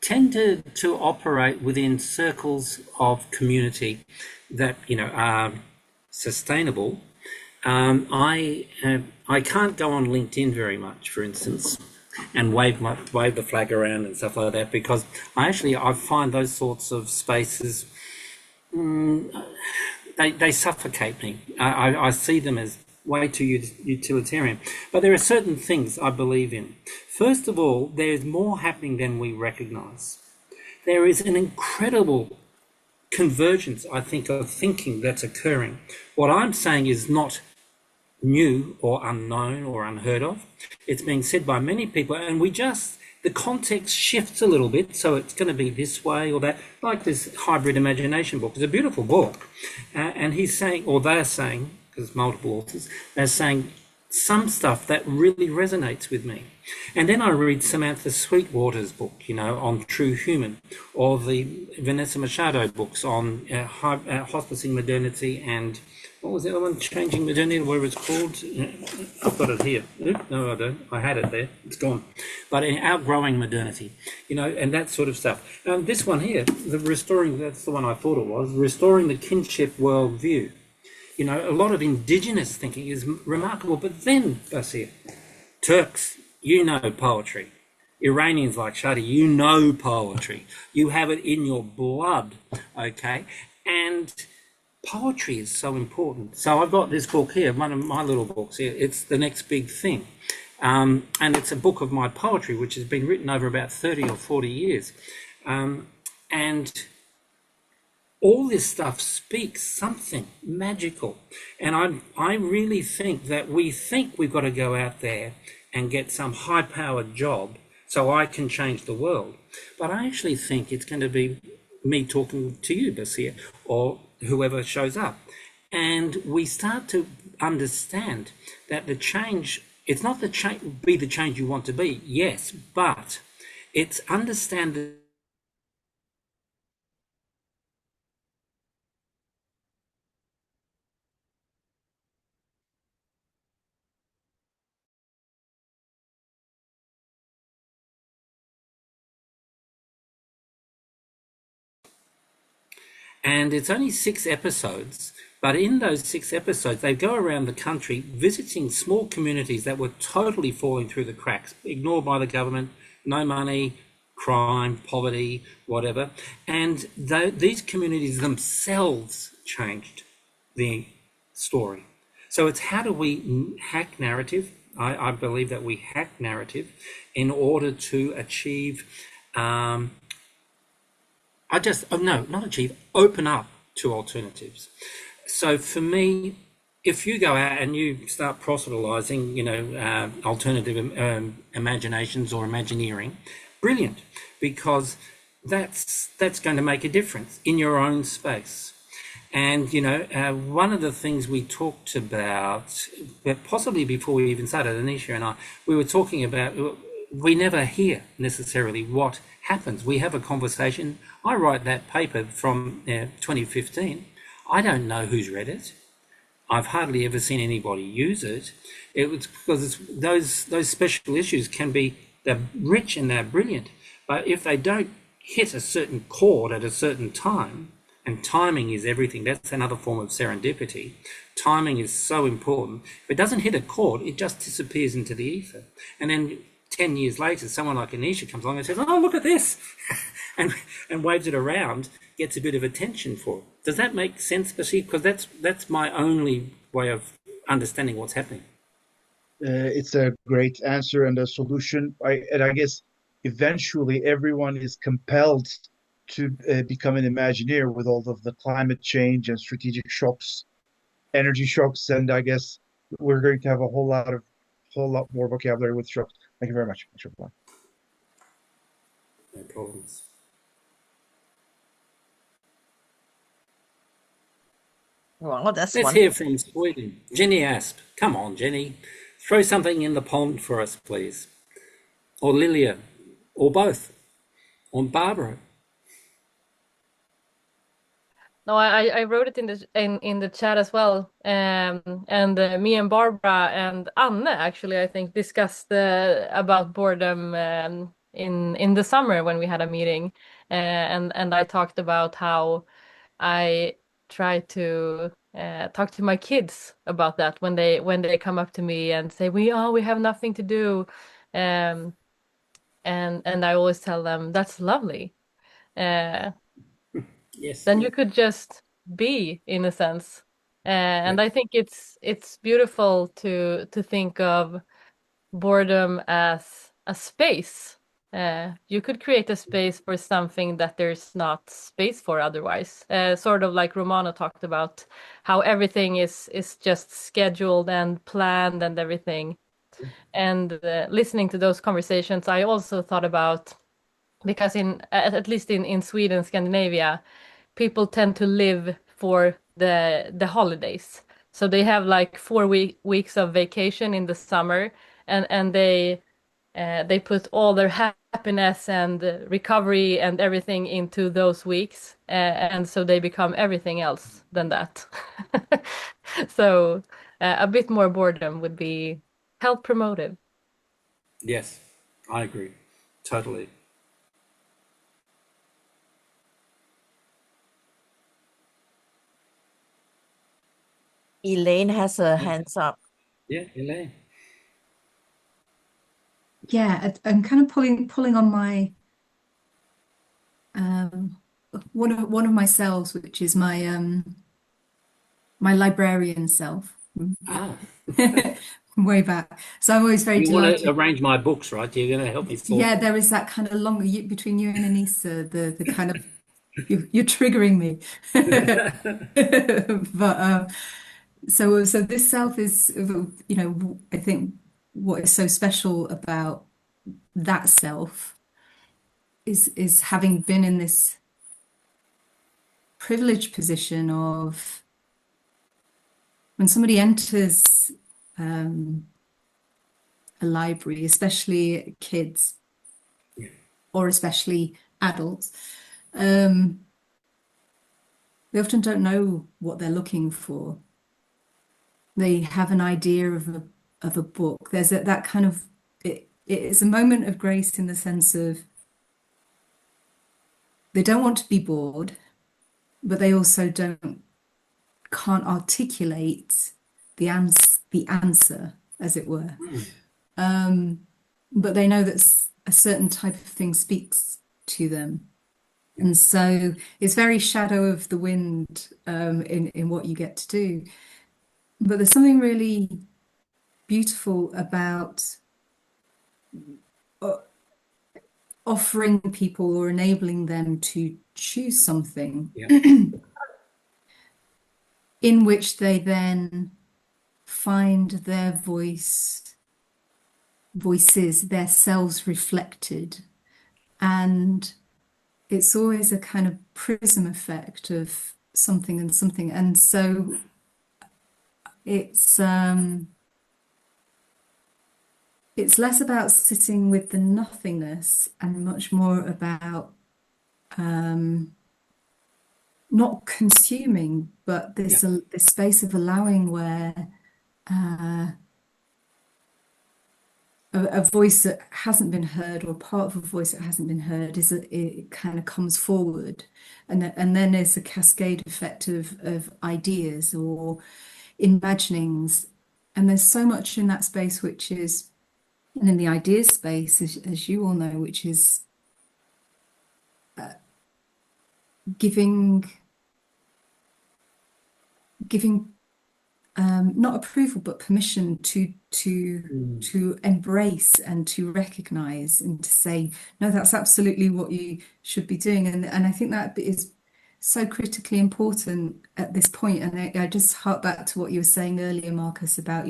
tended to operate within circles of community that, you know, are sustainable. I can't go on LinkedIn very much, for instance, and wave the flag around and stuff like that, because I find those sorts of spaces, they suffocate me. I see them as way too utilitarian. But there are certain things I believe in. First of all, there's more happening than we recognize. There is an incredible convergence, I think, of thinking that's occurring. What I'm saying is not new or unknown or unheard of. It's being said by many people, and the context shifts a little bit, so it's going to be this way or that, like this Hybrid Imagination book. It's a beautiful book, and he's saying, or they're saying, because multiple authors, they're saying some stuff that really resonates with me. And then I read Samantha Sweetwater's book, on True Human, or the Vanessa Machado books on hospicing modernity and what was the other one? Changing Modernity, whatever it's called. I've got it here. No, I don't. I had it there. It's gone. But Outgrowing Modernity, and that sort of stuff. This one here, that's the one I thought it was, Restoring the Kinship Worldview. A lot of indigenous thinking is remarkable. But then, Bussey, Turks, poetry. Iranians like Shadi, poetry. You have it in your blood, okay? And poetry is so important. So I've got this book here, one of my little books here. It's The Next Big Thing. And it's a book of my poetry, which has been written over about 30 or 40 years. And all this stuff speaks something magical. And I really think that we think we've got to go out there and get some high-powered job so I can change the world. But I actually think it's going to be me talking to you, Bussey, or whoever shows up. And we start to understand that the change, it's not be the change you want to be, yes, but it's understand and it's only 6 episodes, but in those 6 episodes, they go around the country visiting small communities that were totally falling through the cracks, ignored by the government, no money, crime, poverty, whatever. And these communities themselves changed the story. So it's how do we hack narrative? I believe that we hack narrative in order to achieve open up to alternatives. So for me, if you go out and you start proselytizing, alternative imaginations or Imagineering, brilliant, because that's going to make a difference in your own space. And, one of the things we talked about, possibly before we even started, Anisha and I, we were talking about, we never hear necessarily what happens. We have a conversation. I write that paper from 2015. I don't know who's read it. I've hardly ever seen anybody use it. It was because those special issues they're rich and they're brilliant, but if they don't hit a certain chord at a certain time, and timing is everything, that's another form of serendipity. Timing is so important. If it doesn't hit a chord, it just disappears into the ether. And then 10 years later, someone like Anisha comes along and says, oh, look at this, and waves it around, gets a bit of attention for it. Does that make sense, Bussey? Because that's my only way of understanding what's happening. It's a great answer and a solution. I guess eventually everyone is compelled to become an Imagineer with all of the climate change and strategic shocks, energy shocks, and I guess we're going to have a whole lot more vocabulary with shocks. Thank you very much. No problems. Well, that's Let's one. hear from Sweden. Jenny Asp. Come on, Jenny. Throw something in the pond for us, please. Or Lilia. Or both. Or Barbara. No, I wrote it in the chat as well. And me and Barbara and Anne actually, I think, discussed about boredom in the summer when we had a meeting. And I talked about how I try to talk to my kids about that when they come up to me and say we have nothing to do, and I always tell them that's lovely. Yes. Then you could just be, in a sense, And I think it's beautiful to think of boredom as a space. You could create a space for something that there's not space for otherwise. Sort of like Romano talked about, how everything is just scheduled and planned and everything. And listening to those conversations, I also thought about, because at least in Sweden, Scandinavia, people tend to live for the holidays. So they have like 4 weeks of vacation in the summer, and they put all their happiness and recovery and everything into those weeks, and so they become everything else than that. So a bit more boredom would be health promotive. Yes, I agree. Totally. Elaine has her hands up. Yeah, Elaine. Yeah, I'm kind of pulling on my one of my selves, which is my my librarian self. Ah, Way back. So I'm always very you want to delighted. arrange my books, right? You're going to help me sort. Yeah, there is that kind of long between you and Anissa, the kind of you're triggering me. But so this self is, you know, I think what is so special about that self is having been in this privileged position of when somebody enters a library, especially kids or especially adults, they often don't know what they're looking for. They have an idea of a book. There's that kind of it's a moment of grace in the sense of they don't want to be bored, but they also can't articulate the answer, as it were. But they know that a certain type of thing speaks to them. And so it's very shadow of the wind in what you get to do. But there's something really beautiful about offering people or enabling them to choose something in which they then find their voices, their selves reflected. And it's always a kind of prism effect of something and something. And so it's less about sitting with the nothingness and much more about not consuming, but this space of allowing where a voice that hasn't been heard or part of a voice that hasn't been heard it kind of comes forward, and then there's a cascade effect of ideas or imaginings, and there's so much in that space which is, and in the ideas space, as you all know, which is giving not approval but permission to embrace and to recognize and to say, no, that's absolutely what you should be doing. And I think that is so critically important at this point. And I just hark back to what you were saying earlier, Marcus, about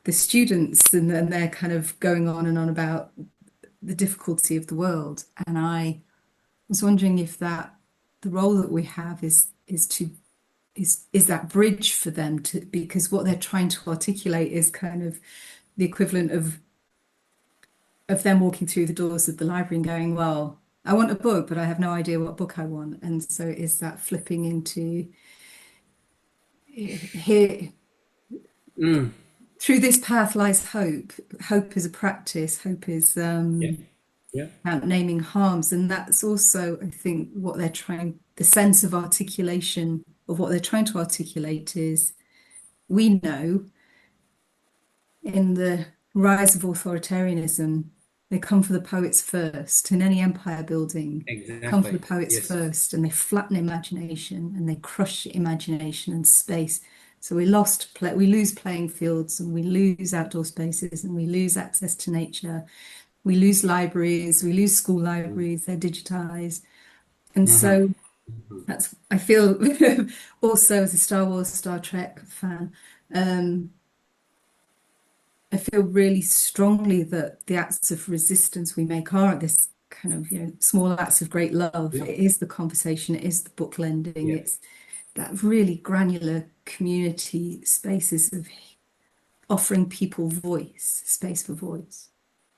the students and they're kind of going on and on about the difficulty of the world. And I was wondering if the role that we have is that bridge for them to, because what they're trying to articulate is kind of the equivalent of them walking through the doors of the library and going, well, I want a book, but I have no idea what book I want. And so is that flipping into here, through this path lies hope. Hope is a practice. Hope is about naming harms. And that's also, I think, what they're trying, the sense of articulation of what they're trying to articulate is, we know in the rise of authoritarianism, They come for the poets first. In any empire building, come for Exactly. the poets Yes. first, and they flatten imagination and they crush imagination and space. So we lose playing fields, and we lose outdoor spaces, and we lose access to nature. We lose libraries, we lose school libraries, they're digitized. And so I feel also as a Star Wars, Star Trek fan, I feel really strongly that the acts of resistance we make are this kind of, small acts of great love. Yeah. It is the conversation, it is the book lending, Yeah. it's that really granular community spaces of offering people voice, space for voice.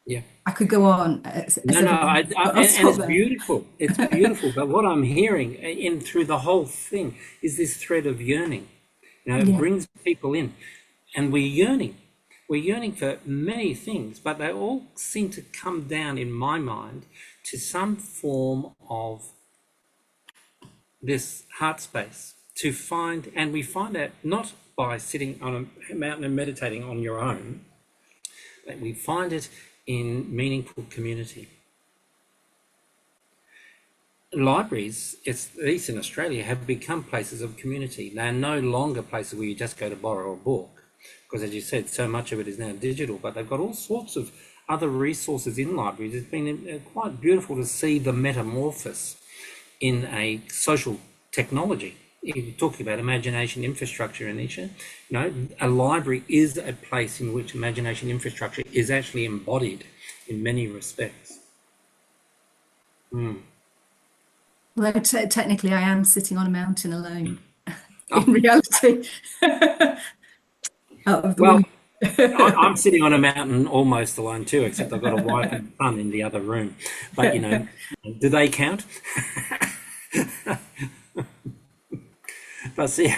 Yeah. I could go on. And it's beautiful. It's beautiful. But what I'm hearing in through the whole thing is this thread of yearning. It brings people in, and we're yearning. We're yearning for many things, but they all seem to come down, in my mind, to some form of this heart space to find, and we find that not by sitting on a mountain and meditating on your own, but we find it in meaningful community. Libraries, at least in Australia, have become places of community. They're no longer places where you just go to borrow a book, because as you said, so much of it is now digital, but they've got all sorts of other resources in libraries. It's been quite beautiful to see the metamorphosis in a social technology. You're talking about imagination infrastructure, Anisha. A library is a place in which imagination infrastructure is actually embodied in many respects. Well, technically, I am sitting on a mountain alone. In reality, out of the Well, window. I'm sitting on a mountain almost alone too, except I've got a wife and son in the other room. But do they count? But see,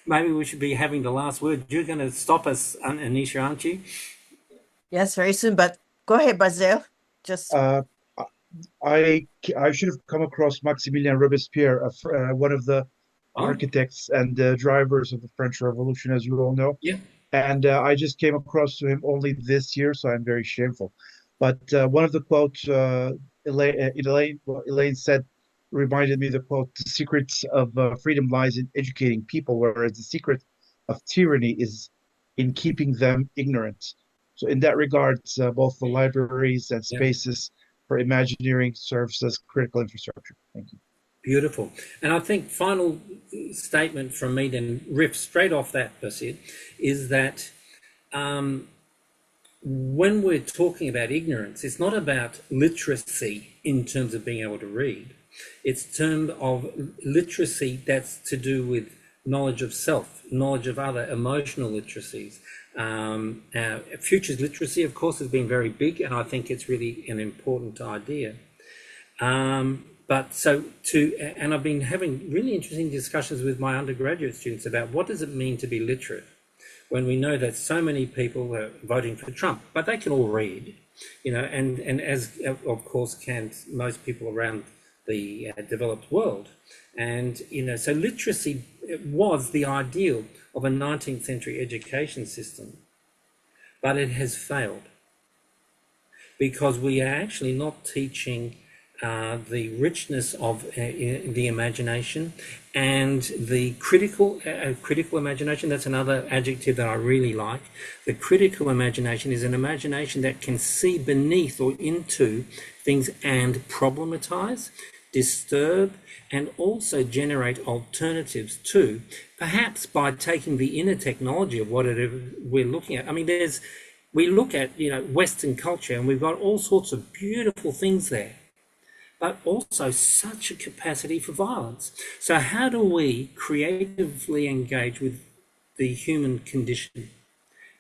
maybe we should be having the last word. You're going to stop us, Anisha, aren't you? Yes, very soon. But go ahead, Brazil. Just I should have come across Maximilien Robespierre, one of the architects and drivers of the French Revolution, as you all know. Yeah. And I just came across to him only this year, so I'm very shameful. But one of the quotes Elaine said reminded me of the quote, "The secret of freedom lies in educating people, whereas the secret of tyranny is in keeping them ignorant." So in that regard, both the libraries and spaces for Imagineering serves as critical infrastructure. Thank you. Beautiful. And I think final statement from me then, riff straight off that, Bussey, is that when we're talking about ignorance, it's not about literacy in terms of being able to read. It's term of literacy that's to do with knowledge of self, knowledge of other, emotional literacies. Futures literacy, of course, has been very big, and I think it's really an important idea. And I've been having really interesting discussions with my undergraduate students about what does it mean to be literate, when we know that so many people are voting for Trump, but they can all read, and as of course can most people around the developed world. And, so literacy was the ideal of a 19th century education system, but it has failed because we are actually not teaching the richness of the imagination and the critical imagination. That's another adjective that I really like. The critical imagination is an imagination that can see beneath or into things and problematize, disturb, and also generate alternatives too, perhaps by taking the inner technology of what we're looking at. I mean, we look at Western culture, and we've got all sorts of beautiful things there, but also such a capacity for violence. So how do we creatively engage with the human condition?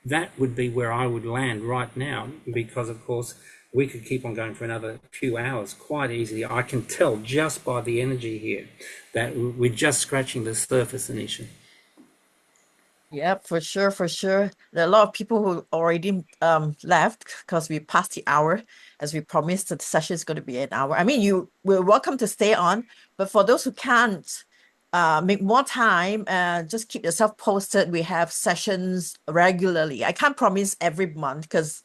That would be where I would land right now, because of course we could keep on going for another few hours quite easily. I can tell just by the energy here that we're just scratching the surface, Anisha. Yeah, for sure, for sure. There are a lot of people who already left because we passed the hour. As we promised, the session is going to be an hour. I mean, we're welcome to stay on, but for those who can't make more time, just keep yourself posted. We have sessions regularly. I can't promise every month because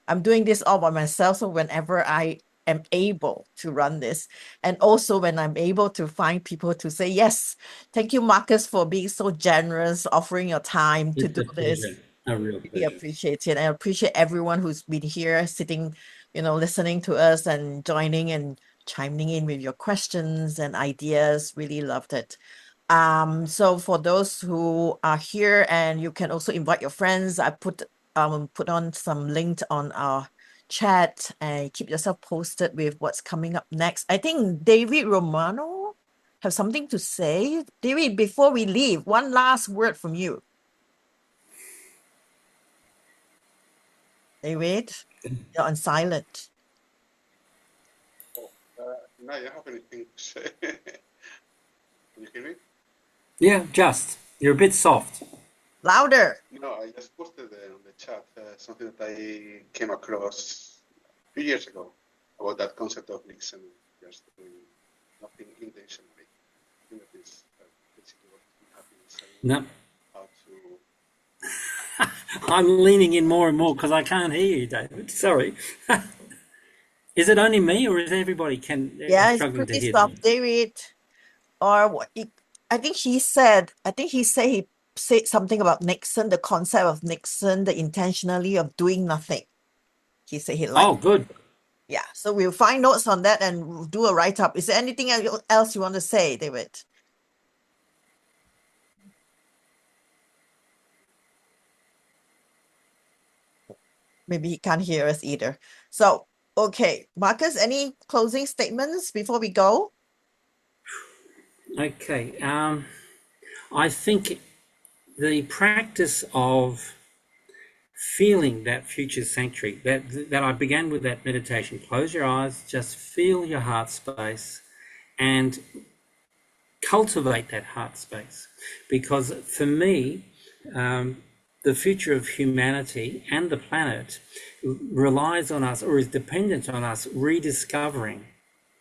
I'm doing this all by myself. So whenever I am able to run this, and also when I'm able to find people to say, yes, thank you, Marcus, for being so generous, offering your time to It's do a this. pleasure, a real Really pleasure. appreciate it. I appreciate everyone who's been here, sitting, listening to us and joining and chiming in with your questions and ideas. Really loved it. So for those who are here, and you can also invite your friends, I put on some link on our chat, and keep yourself posted with what's coming up next. I think David Romano have something to say. David, before we leave, one last word from you. David, you're on silent. No, I don't have anything to say. Can you hear me? Yeah, you're a bit soft. Louder. No, I just posted on the chat something that I came across a few years ago about that concept of Nixon, just doing nothing intentionally. I think that is basically what we have been saying. No, How to. I'm leaning in more and more because I can't hear you, David. Sorry. Is it only me, or is everybody Yeah, it's struggling to pretty hear soft, them? David. Or what? I think he said he said something about Nixon, the concept of Nixon, the intentionally of doing nothing. He said he liked. Oh, good. Yeah, so we'll find notes on that and we'll do a write-up. Is there anything else you want to say, David? Maybe he can't hear us either. So, okay, Marcus, any closing statements before we go? Okay. I think the practice of feeling that future sanctuary, that I began with that meditation. Close your eyes, just feel your heart space and cultivate that heart space. Because for me, the future of humanity and the planet relies on us, or is dependent on us, rediscovering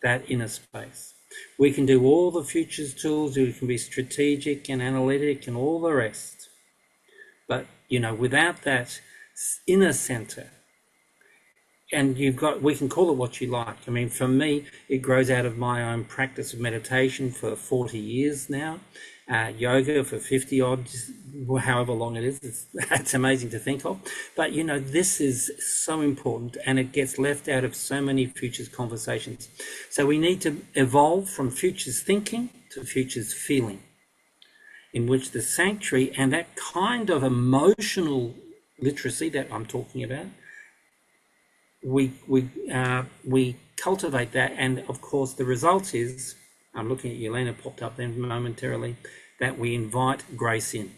that inner space. We can do all the futures tools, we can be strategic and analytic and all the rest. But, without that inner center, and we can call it what you like. I mean, for me, it grows out of my own practice of meditation for 40 years now, yoga for 50 odd, however long it is. It's amazing to think of. But, this is so important, and it gets left out of so many futures conversations. So we need to evolve from futures thinking to futures feeling, in which the sanctuary and that kind of emotional literacy that I'm talking about, we cultivate that, and of course the result is, I'm looking at Yelena, popped up then momentarily, that we invite grace in,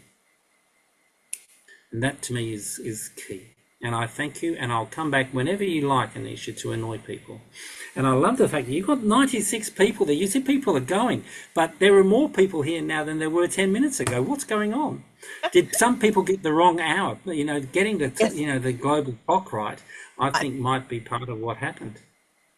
and that to me is key. And I thank you, and I'll come back whenever you like, Anisha, to annoy people. And I love the fact that you've got 96 people there. You see, people are going, but there are more people here now than there were 10 minutes ago. What's going on? Did some people get the wrong hour? Getting the the global clock right, I think might be part of what happened.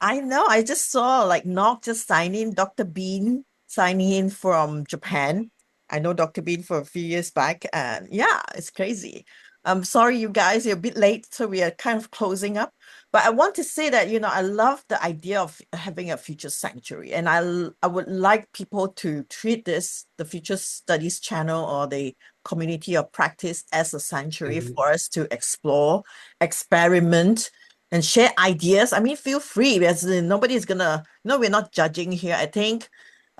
I know. I just saw like Nog just sign in, Dr. Bean signing in from Japan. I know Dr. Bean for a few years back, and yeah, it's crazy. I'm sorry, you guys, you're a bit late, so we are kind of closing up. But I want to say that, I love the idea of having a future sanctuary, and I would like people to treat the Future Studies channel or the Community of Practice as a sanctuary for us to explore, experiment, and share ideas. I mean, feel free, because nobody's gonna, we're not judging here. I think,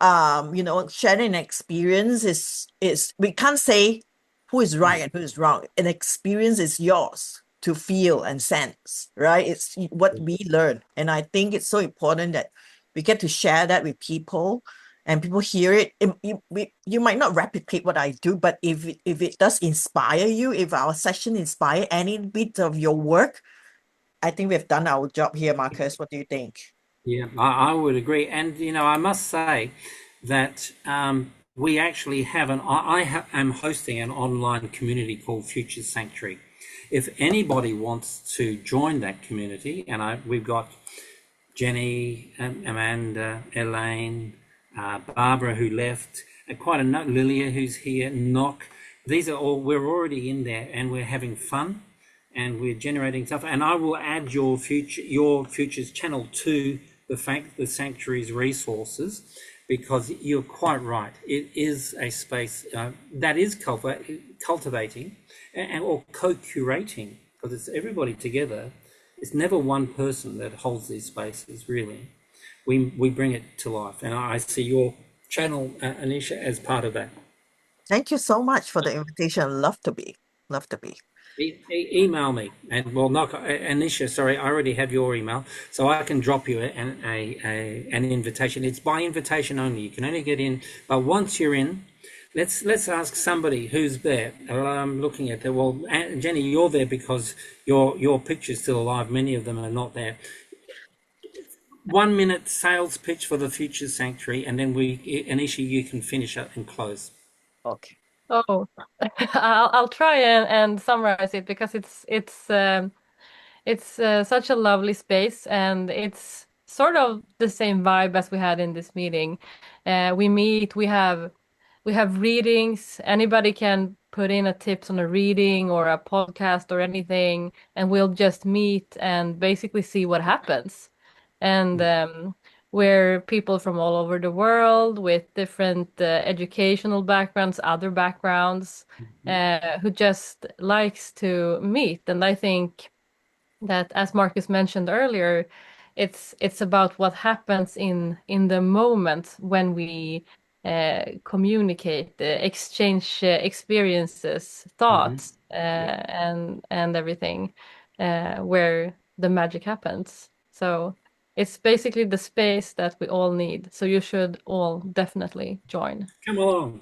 sharing an experience is we can't say who is right and who is wrong. An experience is yours to feel and sense, right? It's what we learn. And I think it's so important that we get to share that with people, and people hear it. You might not replicate what I do, but if it does inspire you, if our session inspire any bit of your work, I think we've done our job here, Marcus. What do you think? Yeah, I would agree. And, I must say that we actually have I am hosting an online community called Future Sanctuary. If anybody wants to join that community, and we've got Jenny, Amanda, Elaine, Barbara, who left, quite a note, Lilia, who's here, Knock. These are all, we're already in there, and we're having fun. and we're generating stuff. And I will add your futures channel to the sanctuary's resources, because you're quite right. It is a space that is cultivating or co-curating, because it's everybody together. It's never one person that holds these spaces, really. We bring it to life, and I see your channel, Anisha, as part of that. Thank you so much for the invitation. Love to be. Email me, and well, Anisha, sorry, I already have your email, so I can drop you an invitation. It's by invitation only. You can only get in, but once you're in, let's ask somebody who's there. I'm looking at that. Well, Jenny, you're there because your picture's still alive. Many of them are not there. 1 minute sales pitch for the Future Sanctuary, and then Anisha, you can finish up and close. Okay. Oh, I'll try and summarize it, because it's such a lovely space, and it's sort of the same vibe as we had in this meeting. We meet, we have readings. Anybody can put in a tips on a reading or a podcast or anything, and we'll just meet and basically see what happens. And we're people from all over the world with different educational backgrounds, other backgrounds, who just likes to meet. And I think that, as Marcus mentioned earlier, it's about what happens in the moment when we communicate, exchange experiences, thoughts, and everything, where the magic happens. So it's basically the space that we all need. So you should all definitely join. Come along.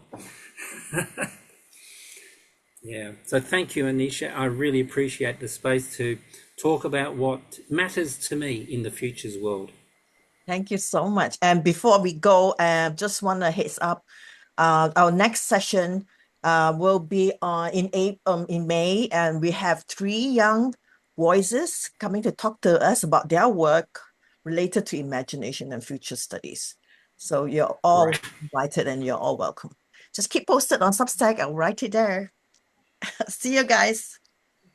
Yeah. So thank you, Anisha. I really appreciate the space to talk about what matters to me in the futures world. Thank you so much. And before we go, just want to heads up, our next session will be in May, and we have 3 young voices coming to talk to us about their work related to imagination and future studies. So you're all invited, and you're all welcome. Just keep posted on Substack. I'll write it there. See you guys.